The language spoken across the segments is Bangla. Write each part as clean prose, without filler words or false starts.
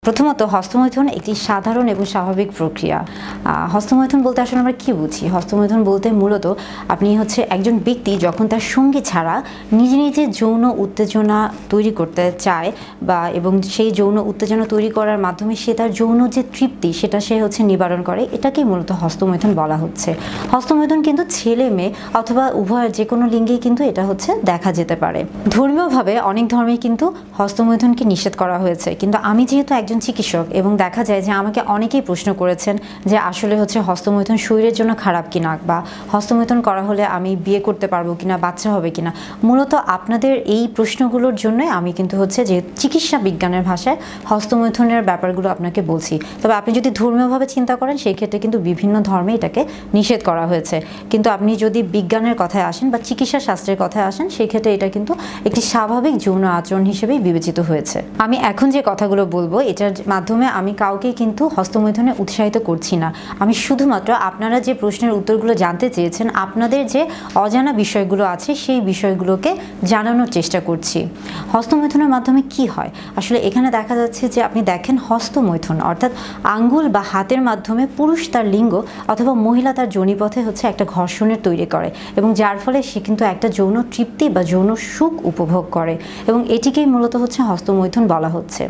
প্রথমত হস্তমৈথুন একটি সাধারণ এবং স্বাভাবিক প্রক্রিয়া। হস্তমৈথুন বলতে আসলে আমরা কি বুঝি? হস্তমৈথুন বলতে মূলত আপনি একজন ব্যক্তি যখন তার সঙ্গী ছাড়া নিজে নিজে যৌন উত্তেজনা তৈরি করতে চায় এবং সেই যৌন উত্তেজনা তৈরি করার মাধ্যমে সে তার যৌন যে তৃপ্তি সেটা সে নিবারণ করে, এটাকেই মূলত হস্তমৈথুন বলা হচ্ছে। হস্তমৈথুন কিন্তু ছেলে মেয়ে অথবা উভয় যে কোনো লিঙ্গেই কিন্তু এটা দেখা যেতে পারে। ধর্মীয়ভাবে অনেক ধর্মেই কিন্তু হস্তমৈথুনকে নিষেধ করা হয়েছে, কিন্তু আমি যেহেতু একজন চিকিৎসক এবং দেখা যায় যে আমাকে অনেকেই প্রশ্ন করেছেন যে আসলে হস্তমৈথুন শরীরের জন্য খারাপ কিনা, বা হস্তমৈথুন করা হলে আমি বিয়ে করতে পারবো কিনা, বাচ্চা হবে কিনা। মূলত আপনাদের এই প্রশ্নগুলোর জন্যই আমি কিন্তু যে চিকিৎসা বিজ্ঞানের ভাষায় হস্তমৈথুনের ব্যাপারগুলো আপনাকে বলছি। তবে আপনি যদি ধর্মীয়ভাবে চিন্তা করেন সেই ক্ষেত্রে কিন্তু বিভিন্ন ধর্মে এটাকে নিষেধ করা হয়েছে, কিন্তু আপনি যদি বিজ্ঞানের কথায় আসেন বা চিকিৎসা শাস্ত্রের কথায় আসেন সেই ক্ষেত্রে এটা কিন্তু একটি স্বাভাবিক যৌন আচরণ হিসেবেই বিবেচিত হয়েছে। আমি এখন যে কথাগুলো বলবো এটার মাধ্যমে আমি কাউকে কিন্তু হস্তমৈথুনে উৎসাহিত করছি না। আমি শুধুমাত্র আপনারা যে প্রশ্নের উত্তরগুলো জানতে চেয়েছেন, আপনাদের যে অজানা বিষয়গুলো আছে সেই বিষয়গুলোকে জানানোর চেষ্টা করছি। হস্তমৈথুনের মাধ্যমে কি হয় আসলে এখানে দেখা যাচ্ছে যে আপনি দেখেন হস্তমৈথুন অর্থাৎ আঙ্গুল বা হাতের মাধ্যমে পুরুষ তার লিঙ্গ অথবা মহিলা তার যোনিপথে একটা ঘর্ষণের তৈরি করে, এবং যার ফলে সে কিন্তু একটা যৌন তৃপ্তি বা যৌন সুখ উপভোগ করে, এবং এটিকেই মূলত হস্তমৈথুন বলা হচ্ছে।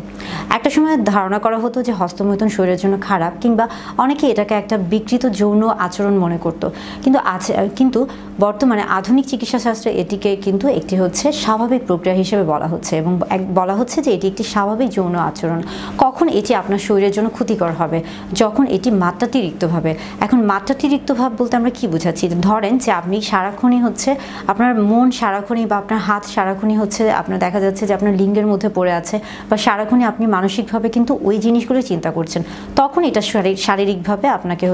একটা সময় ধারণা করা হতো যে হস্তমৈথুন শরীরের জন্য খারাপ, কিংবা অনেকে এটাকে একটা বিকৃত যৌন আচরণ মনে করত, কিন্তু বর্তমানে আধুনিক চিকিৎসা শাস্ত্রে এটিকে কিন্তু একটি স্বাভাবিক প্রক্রিয়া হিসেবে বলা হচ্ছে, এবং বলা হচ্ছে যে এটি একটি স্বাভাবিক যৌন আচরণ। কখন এটি আপনার শরীরের জন্য ক্ষতিকর হবে? যখন এটি মাত্রাতিরিক্তভাবে। এখন মাত্রাতিরিক্ত ভাব বলতে আমরা কি বোঝাচ্ছি? ধরেন যে আপনি সারাক্ষণই আপনার মন সারাক্ষণই বা আপনার হাত সারাক্ষণই আপনার দেখা যাচ্ছে যে আপনার লিঙ্গের মধ্যে পড়ে আছে, বা সারাক্ষণই আপনি মানসিকভাবে কিন্তু ওই জিনিসগুলো চিন্তা করছেন, তখন এটা শারীরিকভাবে আপনাকে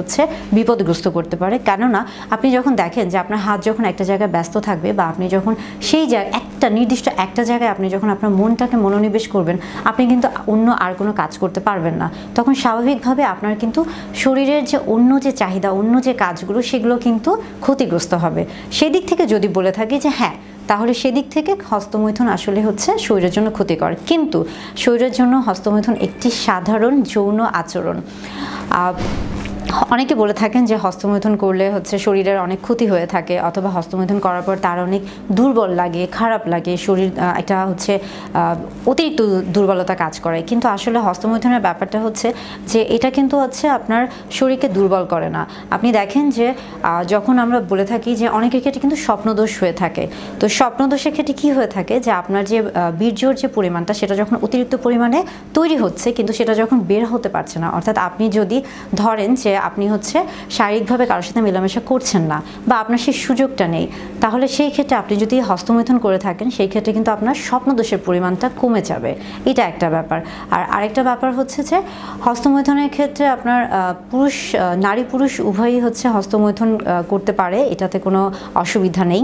বিপদগ্রস্ত করতে পারে। কেননা আপনি যখন দেখেন যে আপনার হাত যখন একটা জায়গায় ব্যস্ত থাকবে, বা আপনি যখন সেই জায়গায় নির্দিষ্ট একটা জায়গায় আপনি যখন আপনার মনটাকে মনোনিবেশ করবেন, আপনি কিন্তু অন্য আর কোনো কাজ করতে পারবেন না। তখন স্বাভাবিকভাবে আপনার কিন্তু শরীরের যে অন্য যে চাহিদা, অন্য যে কাজগুলো সেগুলো কিন্তু ক্ষতিগ্রস্ত হবে। সেদিক থেকে যদি বলে থাকি যে হ্যাঁ, তাহলে সেদিক থেকে হস্তমৈথুন আসলে শরীরের জন্য ক্ষতিকর, কিন্তু শরীরের জন্য হস্তমৈথুন একটি সাধারণ যৌন আচরণ। অনেকে বলে থাকেন যে হস্তমৈথুন করলে শরীরের অনেক ক্ষতি হয়ে থাকে, অথবা হস্তমৈথুন করার পর তার অনেক দুর্বল লাগে, খারাপ লাগে, শরীর একটা অতিরিক্ত দুর্বলতা কাজ করে। কিন্তু আসলে হস্তমৈথুনের ব্যাপারটা যে এটা কিন্তু আপনার শরীরকে দুর্বল করে না। আপনি দেখেন যে যখন আমরা বলে থাকি যে অনেকের ক্ষেত্রে কিন্তু স্বপ্নদোষ হয়ে থাকে, তো স্বপ্নদোষের ক্ষেত্রে কি হয়ে থাকে যে আপনার যে বীর্যর যে পরিমাণটা সেটা যখন অতিরিক্ত পরিমাণে তৈরি হচ্ছে, কিন্তু সেটা যখন বের হতে পারছে না, অর্থাৎ আপনি যদি ধরেন যে আপনি শারীরিকভাবে কারোর সাথে মেলামেশা করছেন না, বা আপনার সেই সুযোগটা নেই, তাহলে সেই ক্ষেত্রে আপনি যদি হস্তমৈথুন করে থাকেন সেই ক্ষেত্রে কিন্তু আপনার স্বপ্নদোষের পরিমাণটা কমে যাবে। এটা একটা ব্যাপার। আর আরেকটা ব্যাপার যে হস্তমৈথুনের ক্ষেত্রে আপনার নারী পুরুষ উভয়ই হস্তমৈথুন করতে পারে, এটাতে কোনো অসুবিধা নেই।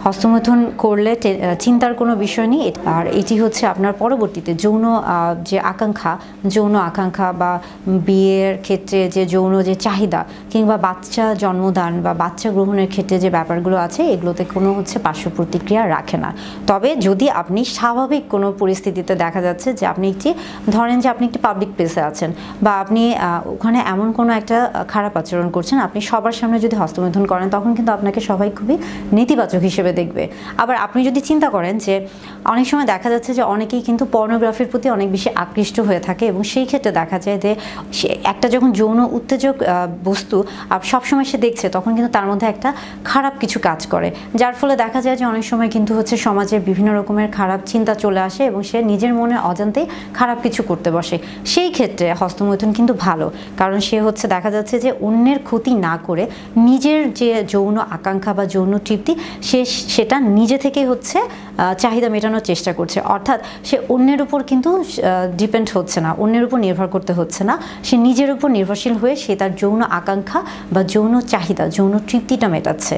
হস্তমৈথুন করলে চিন্তার কোনো বিষয় নেই। আর এটি আপনার পরবর্তীতে যে যৌন আকাঙ্ক্ষা বা বিয়ের ক্ষেত্রে যে যৌন যে চাহিদা, কিংবা বাচ্চা জন্মদান বা বাচ্চা গ্রহণের ক্ষেত্রে যে ব্যাপারগুলো আছে এগুলোতে কোনো পার্শ্ব প্রতিক্রিয়া রাখে না। তবে যদি আপনি স্বাভাবিক কোনো পরিস্থিতিতে দেখা যাচ্ছে যে আপনি ধরেন যে আপনি একটি পাবলিক প্লেসে আছেন, বা আপনি ওখানে এমন কোনো একটা খারাপ আচরণ করছেন, আপনি সবার সামনে যদি হস্তমৈথুন করেন তখন কিন্তু আপনাকে সবাই খুবই নেতিবাচক হিসেবে দেখবে। আবার আপনি যদি চিন্তা করেন যে অনেক সময় দেখা যাচ্ছে যে অনেকেই কিন্তু পর্নোগ্রাফির প্রতি অনেক বেশি আকৃষ্ট হয়ে থাকে, এবং সেই ক্ষেত্রে দেখা যায় যে একটা যখন যৌন উত্তেজক বস্তু সবসময় সে দেখছে, তখন কিন্তু তার মধ্যে একটা খারাপ কিছু কাজ করে, যার ফলে দেখা যায় যে অনেক সময় কিন্তু সমাজে বিভিন্ন রকমের খারাপ চিন্তা চলে আসে, এবং সে নিজের মনে অজান্তেই খারাপ কিছু করতে বসে। সেই ক্ষেত্রে হস্তমৈথুন কিন্তু ভালো, কারণ সে দেখা যাচ্ছে যে অন্যের ক্ষতি না করে নিজের যে যৌন আকাঙ্ক্ষা বা যৌন তৃপ্তি সেটা নিজে থেকেই চাহিদা মেটানোর চেষ্টা করছে। অর্থাৎ সে অন্যের উপর কিন্তু ডিপেন্ড হচ্ছে না, অন্যের উপর নির্ভর করতে হচ্ছে না, সে নিজের উপর নির্ভরশীল হয়ে সে তার যৌন আকাঙ্ক্ষা বা যৌন চাহিদা, যৌন তৃপ্তিটা মেটাচ্ছে।